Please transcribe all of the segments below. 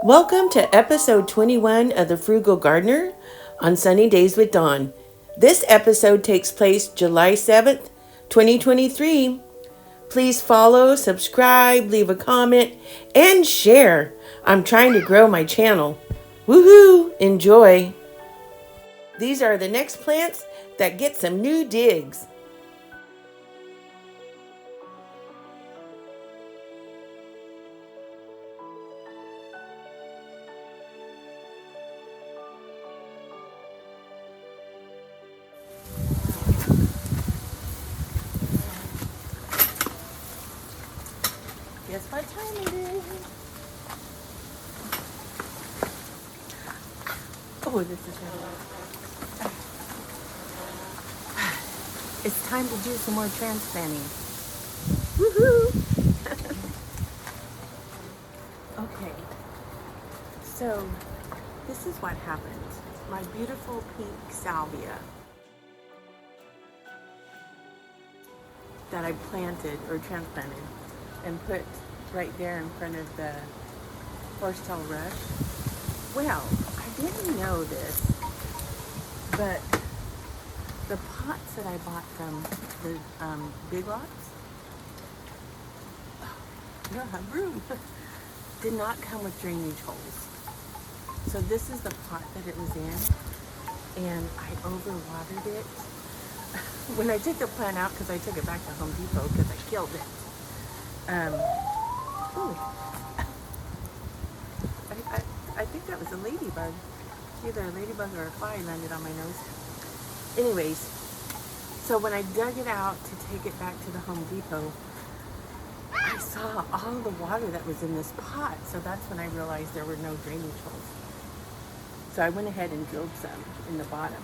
Welcome to episode 21 of the Frugal Gardener on Sunny Days with Dawn. This episode takes place July 7th, 2023. Please follow, subscribe, leave a comment, and share. I'm trying to grow my channel. Woohoo! Enjoy! These are the next plants that get some new digs. Guess what time it is? Oh, this is really It's time to do some more transplanting. Woohoo! Okay, so this is what happened. My beautiful pink salvia that I planted or transplanted and put right there in front of the horsetail rush. Well, I didn't know this, but the pots that I bought from the Big Lots, I don't have room, did not come with drainage holes. So this is the pot that it was in, and I overwatered it. When I took the plant out, because I took it back to Home Depot because I killed it. I think that was a ladybug. Either a ladybug or a fly landed on my nose. Anyways, so when I dug it out to take it back to the Home Depot, I saw all the water that was in this pot. So that's when I realized there were no drainage holes. So I went ahead and drilled some in the bottom.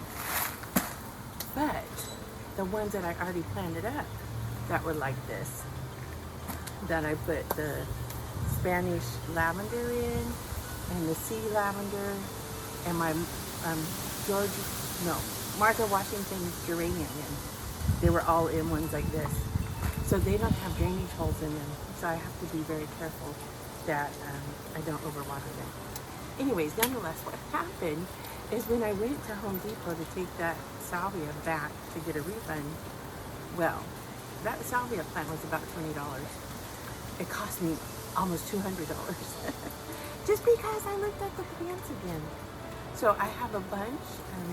But the ones that I already planted up that were like this, that I put the Spanish lavender in, and the sea lavender, and my Martha Washington's geranium in. They were all in ones like this. So they don't have drainage holes in them. So I have to be very careful that I don't overwater them. Anyways, nonetheless, what happened is when I went to Home Depot to take that salvia back to get a refund, well, that salvia plant was about $20. It cost me almost $200 just because I looked at the plants again. So I have a bunch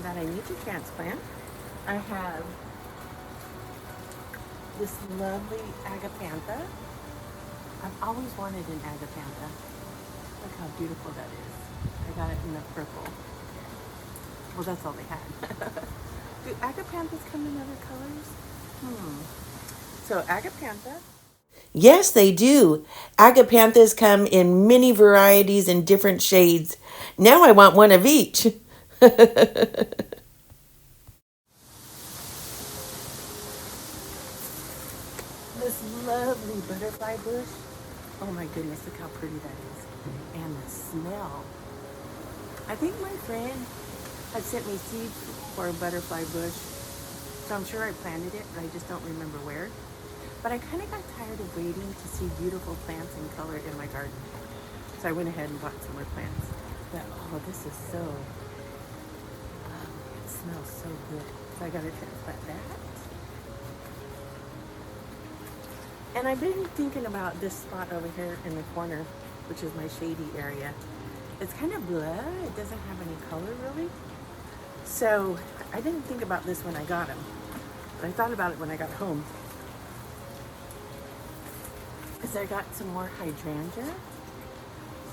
that I need to transplant. I have this lovely agapantha. I've always wanted an agapantha. Look how beautiful that is. I got it in the purple. Well, that's all they had. Do agapanthas come in other colors? So agapantha. Yes, they do. Agapanthas come in many varieties and different shades. Now I want one of each. This lovely butterfly bush. Oh my goodness, look how pretty that is. And the smell. I think my friend had sent me seeds for a butterfly bush. So I'm sure I planted it, but I just don't remember where. But I kind of got tired of waiting to see beautiful plants in color in my garden. So I went ahead and bought some more plants. But oh, this is so, it smells so good. So I got to transplant that. And I've been thinking about this spot over here in the corner, which is my shady area. It's kind of blah. It doesn't have any color really. So I didn't think about this when I got them. But I thought about it when I got home. Because I got some more hydrangea,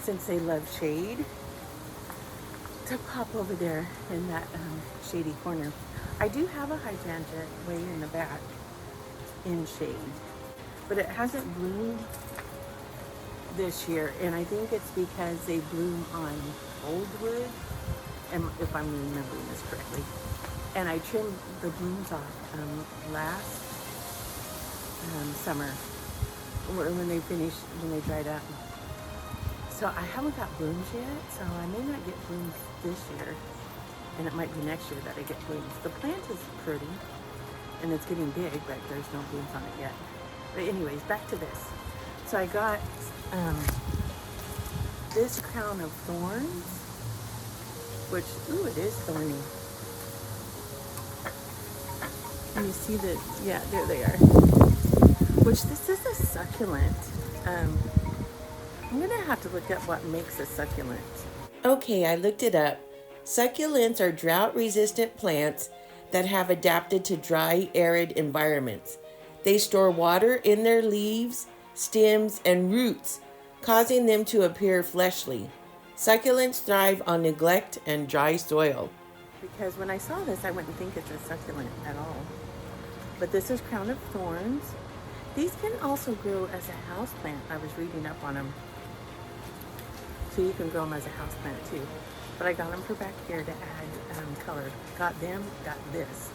since they love shade, to pop over there in that shady corner. I do have a hydrangea way in the back in shade, but it hasn't bloomed this year, and I think it's because they bloom on old wood, and if I'm remembering this correctly. And I trimmed the blooms off last summer when they dried up. So I haven't got blooms yet, so I may not get blooms this year, and it might be next year that I get blooms. The plant is pretty, and it's getting big, but there's no blooms on it yet. But anyways, back to this. So I got this crown of thorns, which, ooh, it is thorny. And you see that, yeah, there they are. Which this is a succulent. I'm gonna have to look up what makes a succulent. Okay, I looked it up. Succulents are drought-resistant plants that have adapted to dry, arid environments. They store water in their leaves, stems, and roots, causing them to appear fleshly. Succulents thrive on neglect and dry soil. Because when I saw this, I wouldn't think it's a succulent at all. But this is crown of thorns. These can also grow as a houseplant. I was reading up on them. So you can grow them as a houseplant too. But I got them for back here to add color. Got them, got this.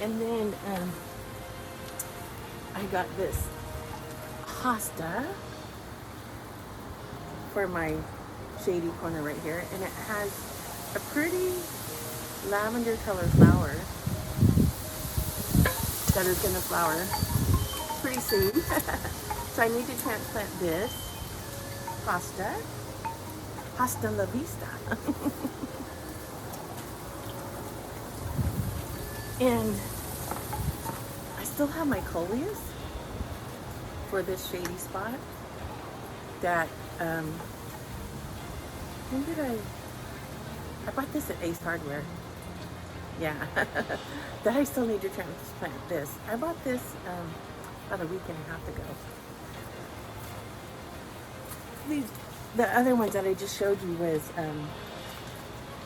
And then I got this hosta for my shady corner right here. And it has a pretty lavender color flower that is going to flower pretty soon. So I need to transplant this hosta. Hasta la vista. And I still have my Coleus for this shady spot that, when did I bought this at Ace Hardware. Yeah, that I still need to transplant this. I bought this about a week and a half ago. The other ones that I just showed you was,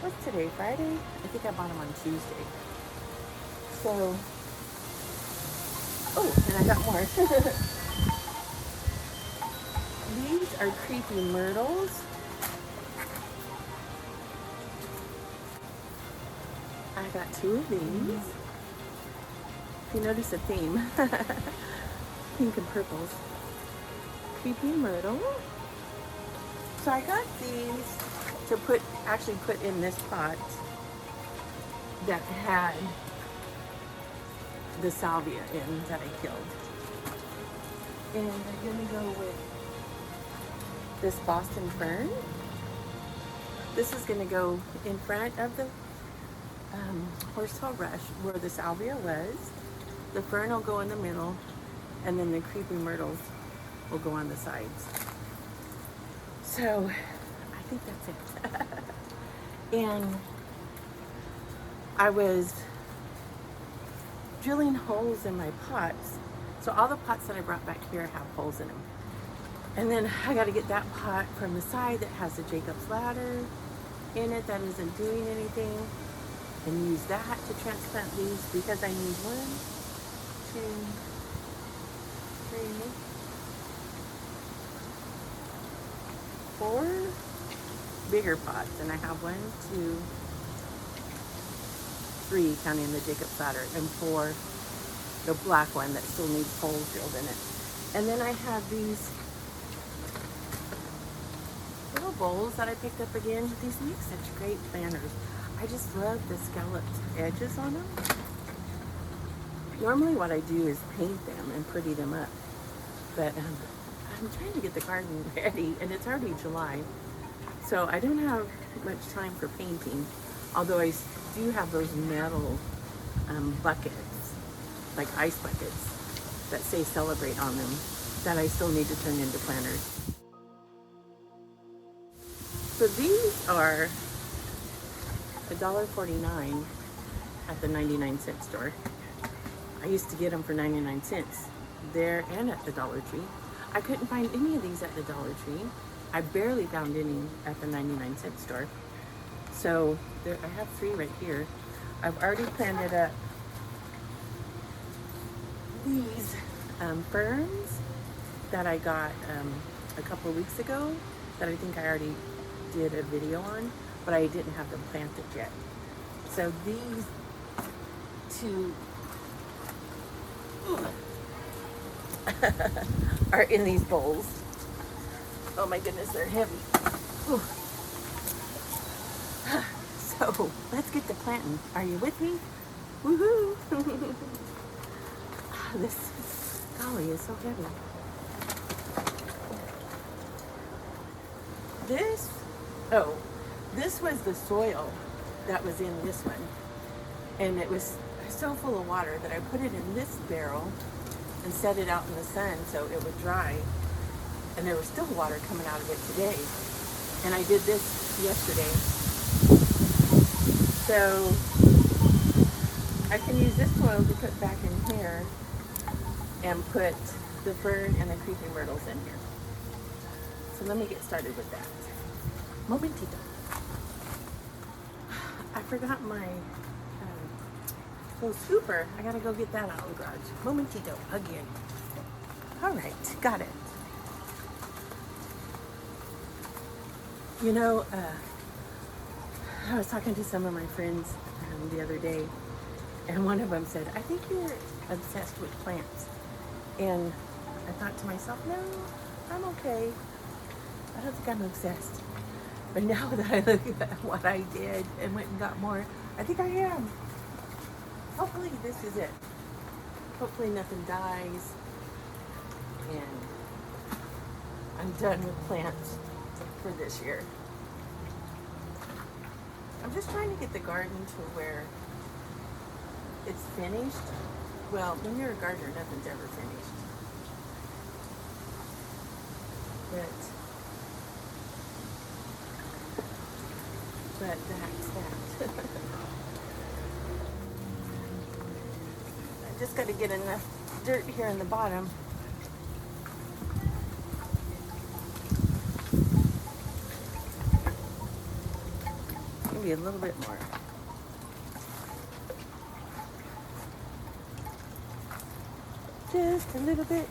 what's today, Friday? I think I bought them on Tuesday. So, oh, and I got more. These are creepy myrtles. I got 2 of these. If you notice a theme, pink and purples. Creepy myrtle. So I got these to actually put in this pot that had the salvia in that I killed. And I'm gonna go with this Boston fern. This is gonna go in front of the horsetail rush where the salvia was. The fern will go in the middle, and then the creepy myrtles will go on the sides. So I think that's it. And I was drilling holes in my pots. So all the pots that I brought back here have holes in them. And then I got to get that pot from the side that has the Jacob's ladder in it that isn't doing anything, and use that to transplant these because I need 1, 2, 3, 4 bigger pots, and I have 1, 2, 3 counting the Jacob's ladder, and 4 the black one that still needs holes drilled in it. And then I have these little bowls that I picked up again. These make such great planters. I just love the scalloped edges on them. Normally what I do is paint them and pretty them up, but I'm trying to get the garden ready, and it's already July, so I don't have much time for painting, although I do have those metal buckets, like ice buckets, that say celebrate on them, that I still need to turn into planters. So these are $1.49 at the 99-cent store. I used to get them for 99 cents there and at the Dollar Tree. I couldn't find any of these at the Dollar Tree. I barely found any at the 99-cent store. So there, I have 3 right here. I've already planted up these ferns that I got a couple of weeks ago that I think I already did a video on, but I didn't have them planted yet. So these 2 are in these bowls. Oh my goodness, they're heavy. Whew. So let's get to planting. Are you with me? Woohoo! This golly is so heavy. This, oh, this was the soil that was in this one. And it was so full of water that I put it in this barrel and set it out in the sun so it would dry. And there was still water coming out of it today. And I did this yesterday. So I can use this soil to put back in here and put the fern and the creeping myrtles in here. So let me get started with that. Momentito. I forgot my little scooper. I gotta go get that out of the garage. Momentito, again. All right, got it. You know, I was talking to some of my friends the other day, and one of them said, I think you're obsessed with plants. And I thought to myself, no, I'm okay. I don't think I'm obsessed. But now that I look at what I did and went and got more, I think I am. Hopefully this is it. Hopefully nothing dies. And I'm done with plants for this year. I'm just trying to get the garden to where it's finished. Well, when you're a gardener, nothing's ever finished. But that's that. I just got to get enough dirt here in the bottom. Maybe a little bit more. Just a little bit.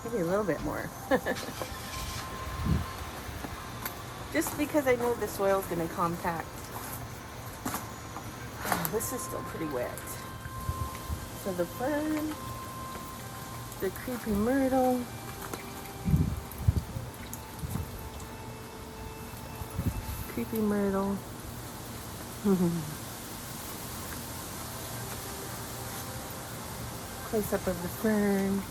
Maybe a little bit more. Just because I know the soil's going to compact. This is still pretty wet. So the fern, the creepy myrtle, close up of the fern.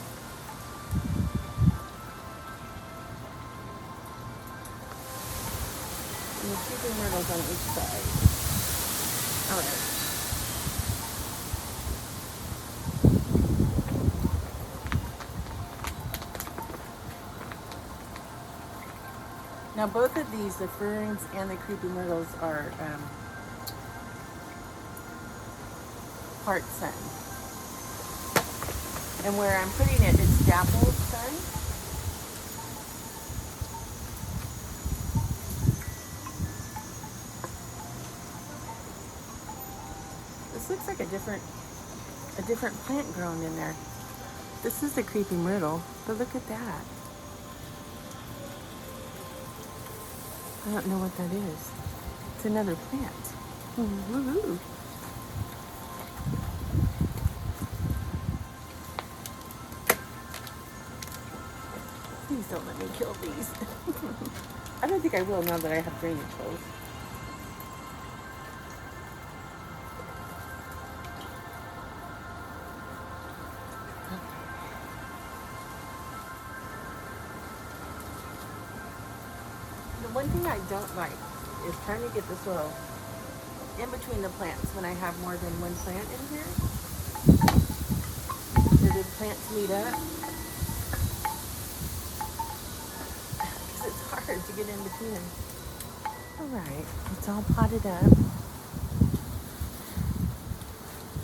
And the creepy myrtles on each side. All right. Now both of these, the ferns and the creepy myrtles, are part sun. And where I'm putting it, it's dappled sun. This looks like a different plant growing in there. This is the creepy myrtle, but look at that. I don't know what that is. It's another plant. Woo-hoo. Please don't let me kill these. I don't think I will now that I have drainage holes. The one thing I don't like is trying to get the soil in between the plants when I have more than one plant in here. So the plants meet up. Because it's hard to get in between them. Alright, it's all potted up.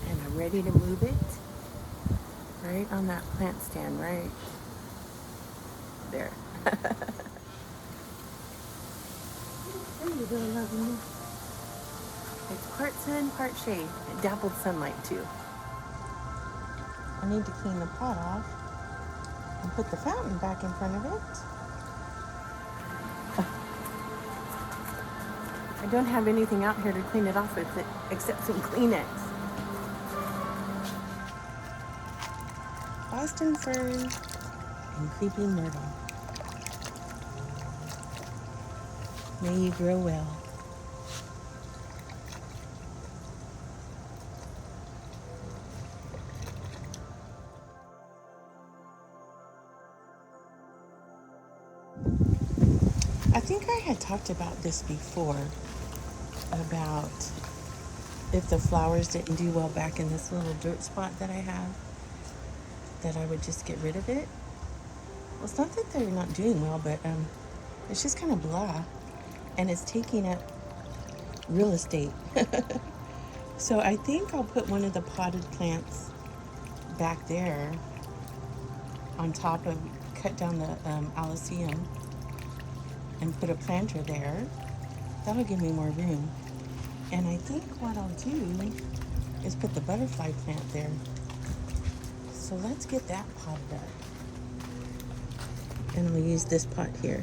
And I'm ready to move it. Right on that plant stand, right there. There you go, lovely. It's part sun, part shade, and dappled sunlight too. I need to clean the pot off and put the fountain back in front of it. I don't have anything out here to clean it off with except some Kleenex. Boston fern and creepy myrtle. May you grow well. I think I had talked about this before, about if the flowers didn't do well back in this little dirt spot that I have, that I would just get rid of it. Well, it's not that they're not doing well, but it's just kind of blah, and it's taking up real estate. So I think I'll put one of the potted plants back there on top of, cut down the Allium and put a planter there. That'll give me more room. And I think what I'll do is put the butterfly plant there. So let's get that potted up. And I'll use this pot here.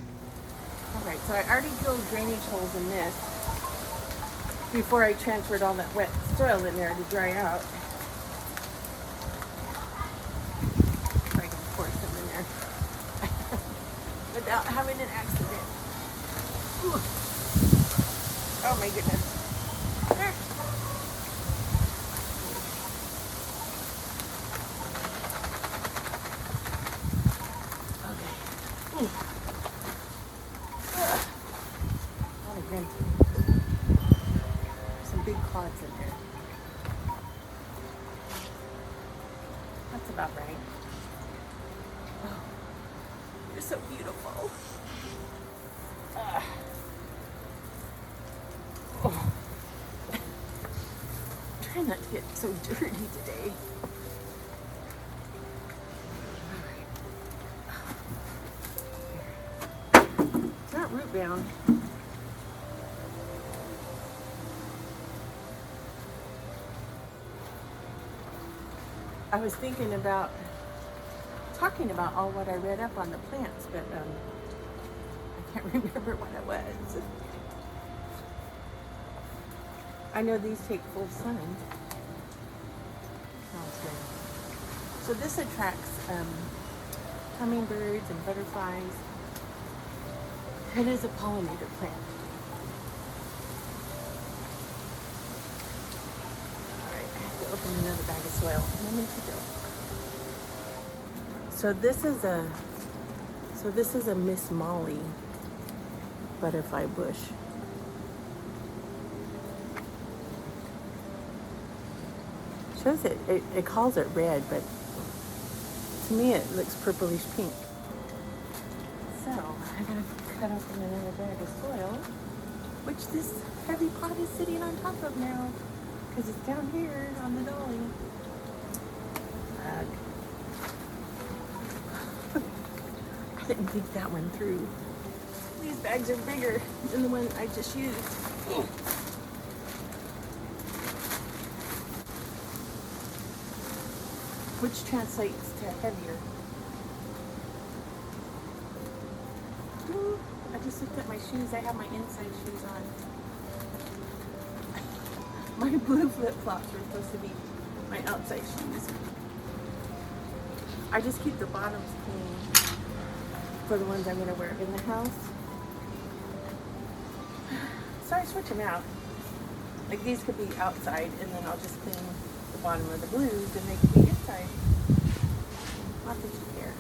Alright, so I already drilled drainage holes in this before I transferred all that wet soil in there to dry out. So I can pour some in there without having an accident. Ooh. Oh my goodness. There. Okay. Not again. Some big clods in there. That's about right. Oh, you're so beautiful. Oh. Try not to get so dirty today. It's not root bound. I was thinking about talking about all what I read up on the plants, but I can't remember what it was. I know these take full sun. Sounds good. So this attracts hummingbirds and butterflies. It is a pollinator plant. Alright, I have to open another bag of soil. Let me go. So this is a Miss Molly butterfly bush. Shows it calls it red, but to me it looks purplish pink. So I gotta cut open another bag of soil, which this heavy pot is sitting on top of now, because it's down here on the dolly. I didn't think that one through. These bags are bigger than the one I just used. Which translates to heavier. Ooh, I just looked at my shoes. I have my inside shoes on. My blue flip-flops were supposed to be my outside shoes. I just keep the bottoms clean for the ones I'm going to wear in the house. So I switch them out. Like these could be outside, and then I'll just clean the bottom of the blues, and they could be inside. Not that you care.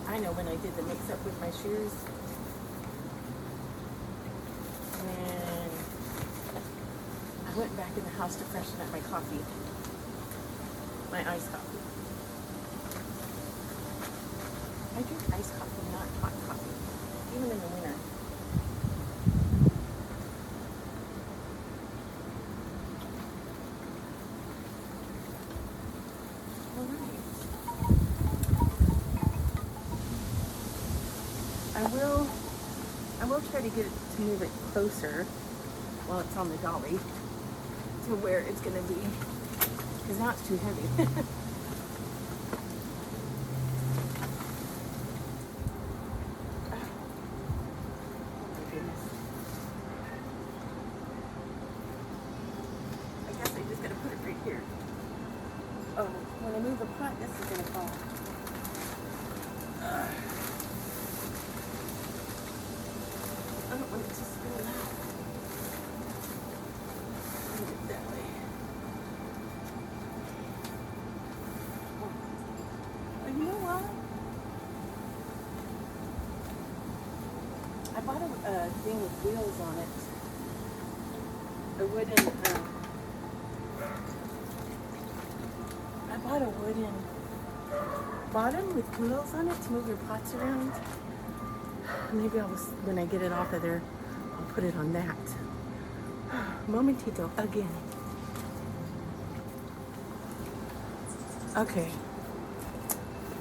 I know when I did the mix-up with my shoes, and I went back in the house to freshen up my coffee, my iced coffee. I drink iced coffee, not hot coffee, even in the winter. I will try to get it to move it closer while it's on the dolly to where it's going to be, because now it's too heavy. I guess I just got to put it right here. Oh, when I move the pot, this is going to fall. I bought a thing with wheels on it. A wooden, I bought a wooden bottom with wheels on it to move your pots around. Maybe when I get it off of there, I'll put it on that. Momentito, again. Okay.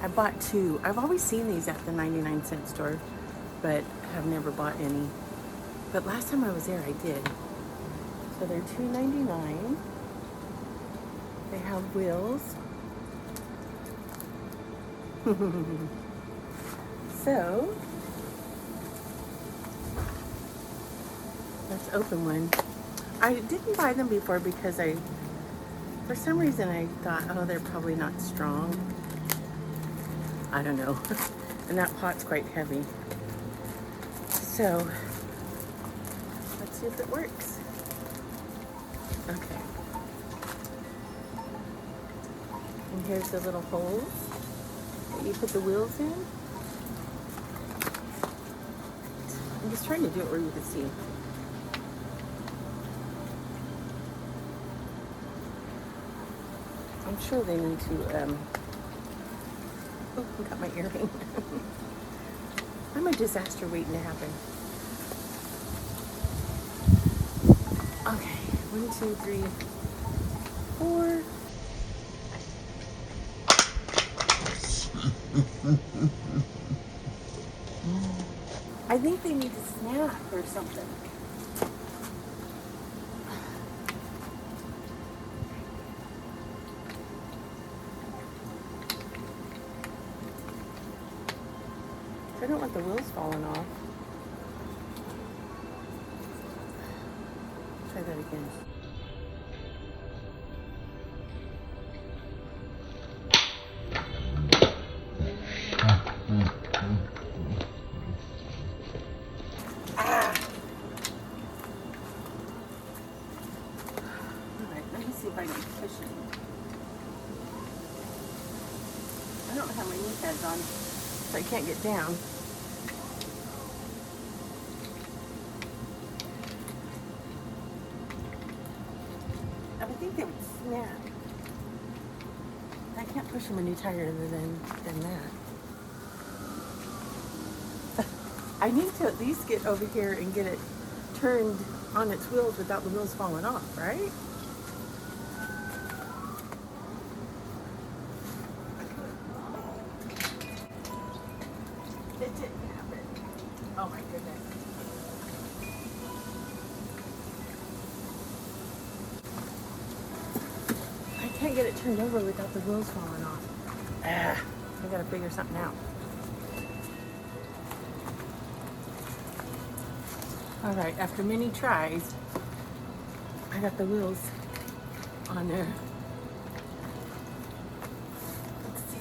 I bought two. I've always seen these at the 99-cent store, but have never bought any. But last time I was there, I did. So they're $2.99. They have wheels. So, let's open one. I didn't buy them before because for some reason I thought, oh, they're probably not strong. I don't know. And that pot's quite heavy. So, let's see if it works. Okay. And here's the little holes that you put the wheels in. I'm just trying to do it where you can see. I'm sure they need to, oh, I got my earring. I'm a disaster waiting to happen. Okay, 1, 2, 3, 4. I think they need to snap or something. I don't want the wheels falling off. Try that again. Ah! Alright, let me see if I can push it. I don't have my knee pads on, so I can't get down. I would think they would snap. I can't push them any tighter than that. I need to at least get over here and get it turned on its wheels without the wheels falling off, right? It didn't happen. Oh my goodness. I can't get it turned over without the wheels falling off. I gotta figure something out. All right, after many tries, I got the wheels on there. Let's see.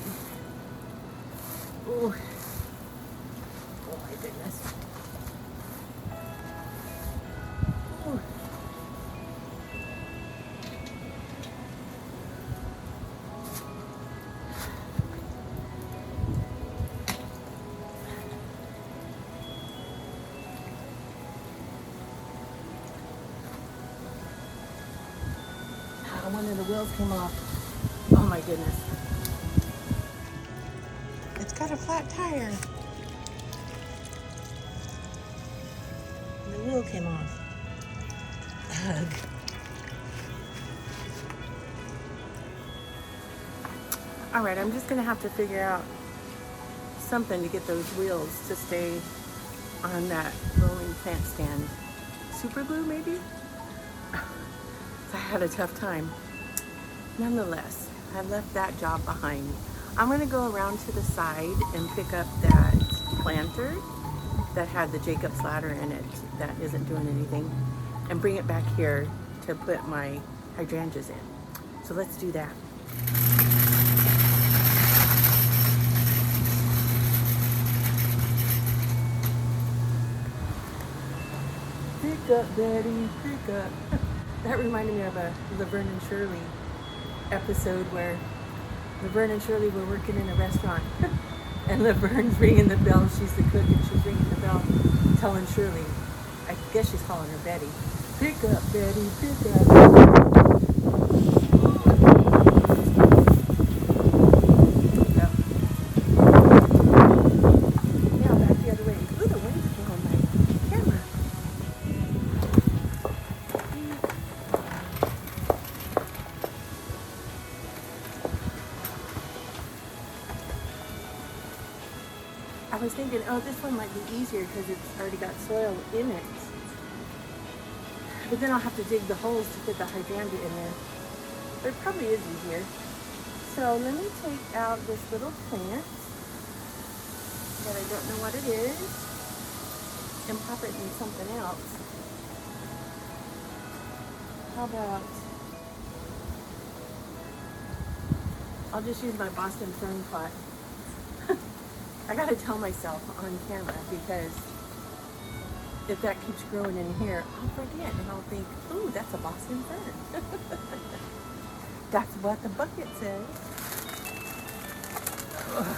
Oh, oh my goodness. Ooh. One of the wheels came off. Oh my goodness. It's got a flat tire. And the wheel came off. Ugh. All right, I'm just gonna have to figure out something to get those wheels to stay on that rolling plant stand. Super glue maybe? I had a tough time. Nonetheless, I left that job behind. I'm gonna go around to the side and pick up that planter that had the Jacob's ladder in it that isn't doing anything and bring it back here to put my hydrangeas in. So let's do that. Pick up, Daddy, pick up. That reminded me of a Laverne and Shirley episode where Laverne and Shirley were working in a restaurant and Laverne's ringing the bell. She's the cook and she's ringing the bell. now telling Shirley, I guess she's calling her Betty. Pick up, Betty, pick up. Go. Now back the other way. Ooh, the wind's blowing my camera. I was thinking, oh, this one might be easier because it's already got soil in it. But then I'll have to dig the holes to fit the hydrangea in there. But it probably is easier. So let me take out this little plant that I don't know what it is and pop it in something else. How about, I'll just use my Boston fern pot. I gotta tell myself on camera because if that keeps growing in here, I'll forget and I'll think, ooh, that's a Boston fern. That's what the bucket says. Ugh.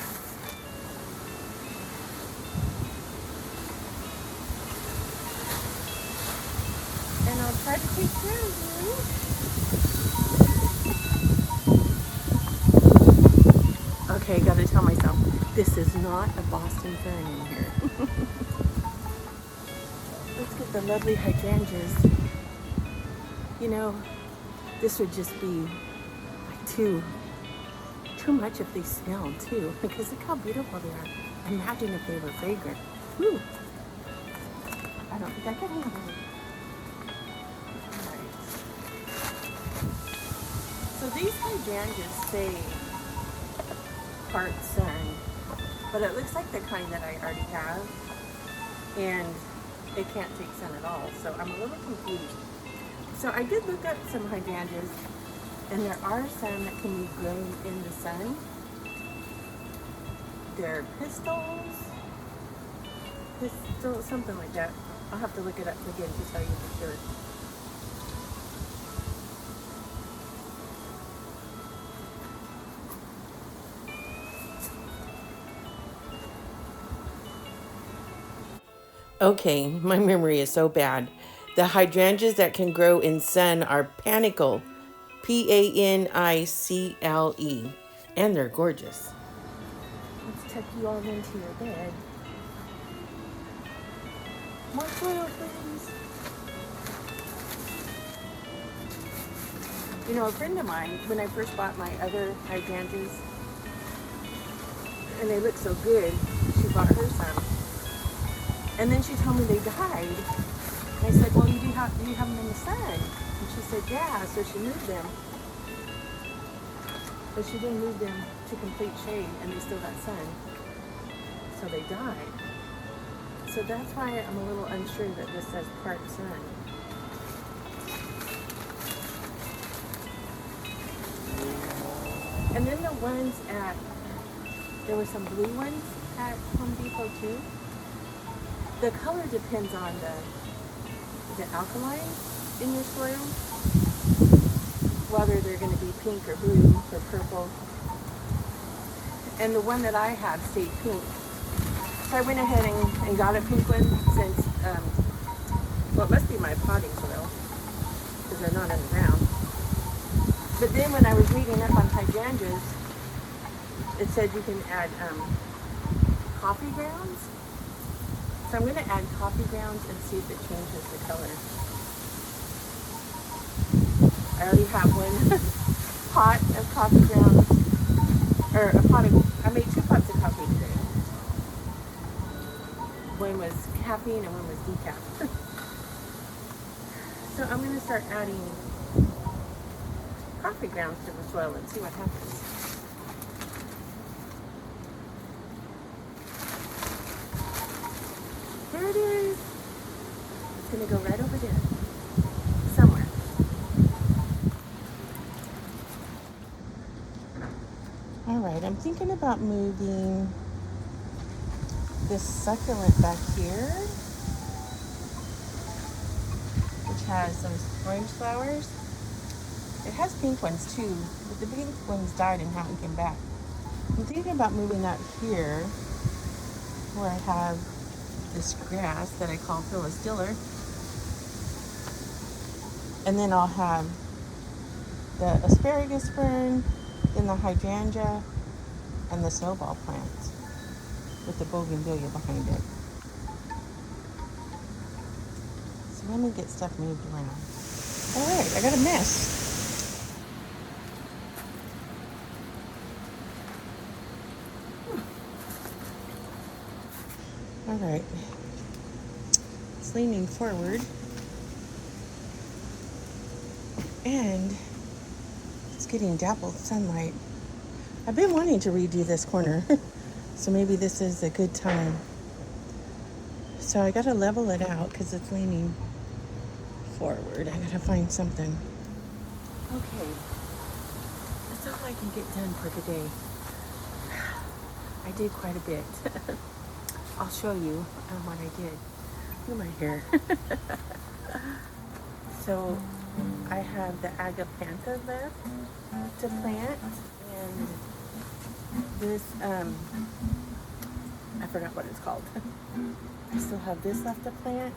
And I'll try to take care of you. Okay, gotta tell myself, this is not a Boston fern in here. Let's get the lovely hydrangeas. You know, this would just be like too much if they smelled too, because look how beautiful they are. Imagine if they were fragrant. Whew. I don't think I can handle it. Alright. So these hydrangeas say part sun, but it looks like the kind that I already have, and it can't take sun at all, so I'm a little confused. So I did look up some hydrangeas, and there are some that can be grown in the sun. They're pistils, something like that. I'll have to look it up again to tell you for sure. Okay, my memory is so bad. The hydrangeas that can grow in sun are panicle, P-A-N-I-C-L-E, and they're gorgeous. Let's tuck you all into your bed. More soil, please. You know, a friend of mine, when I first bought my other hydrangeas, and they looked so good, she bought her some. And then she told me they died. And I said, well, do you have them in the sun? And she said, yeah, so she moved them. But she didn't move them to complete shade, and they still got sun. So they died. So that's why I'm a little unsure that this says part sun. And then the ones there were some blue ones at Home Depot too. The color depends on the alkaline in your soil, whether they're going to be pink or blue or purple. And the one that I have stayed pink. So I went ahead and got a pink one since, well, it must be my potting soil because they're not in the ground. But then when I was reading up on hydrangeas, it said you can add coffee grounds. So I'm going to add coffee grounds and see if it changes the color. I already have one pot of coffee grounds, or I made 2 pots of coffee today. One was caffeine and one was decaf. So I'm going to start adding coffee grounds to the soil and see what happens. There it is. It's going to go right over there. Somewhere. Alright, I'm thinking about moving this succulent back here, which has some orange flowers. It has pink ones too, but the pink ones died and haven't come back. I'm thinking about moving that here, where I have this grass that I call Phyllis Diller. And then I'll have the asparagus fern, then the hydrangea, and the snowball plants with the bougainvillea behind it. So let me get stuff moved around. All right, I got a mess. All right, it's leaning forward, and it's getting dappled sunlight. I've been wanting to redo this corner, so maybe this is a good time. So I gotta level it out because it's leaning forward. I gotta find something. Okay, that's all I can get done for today. I did quite a bit. I'll show you what I did. Look at my hair. So I have the agapanthus left to plant, and this, I forgot what it's called. I still have this left to plant.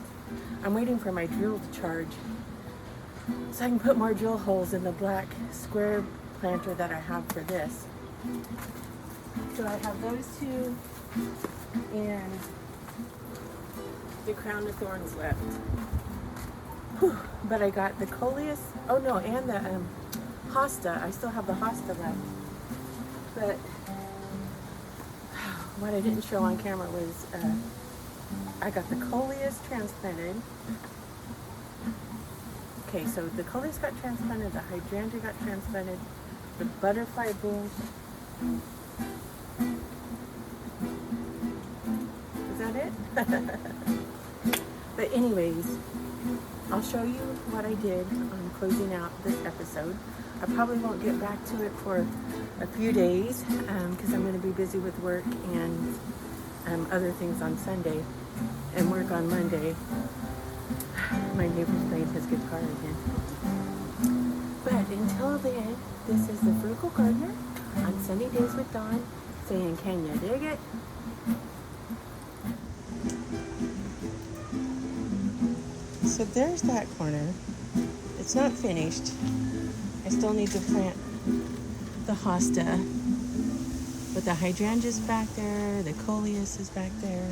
I'm waiting for my drill to charge so I can put more drill holes in the black square planter that I have for this. So I have those two and the crown of thorns left. Whew. But I got the Coleus, oh no, and the hosta. I still have the hosta left. But what I didn't show on camera was I got the Coleus transplanted. Okay, so the Coleus got transplanted, the hydrangea got transplanted, the butterfly bush. Is that it? But anyways, I'll show you what I did on closing out this episode. I probably won't get back to it for a few days because I'm going to be busy with work and other things on Sunday and work on Monday. My neighbor's playing his guitar again. But until then, this is the Frugal Gardener on Sunny Days with Dawn saying, can you dig it? So there's that corner. It's not finished. I still need to plant the hosta. But the hydrangeas back there, the Coleus is back there.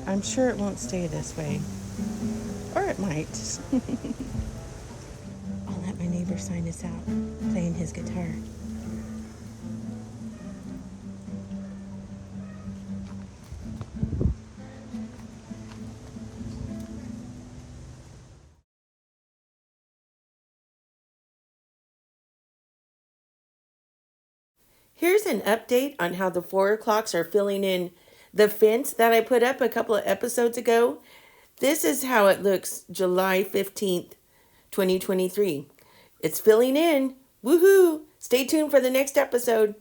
I'm sure it won't stay this way. Or it might. I'll let my neighbor sign us out, playing his guitar. Here's an update on how the 4 o'clocks are filling in the fence that I put up a couple of episodes ago. This is how it looks July 15th, 2023. It's filling in. Woohoo! Stay tuned for the next episode.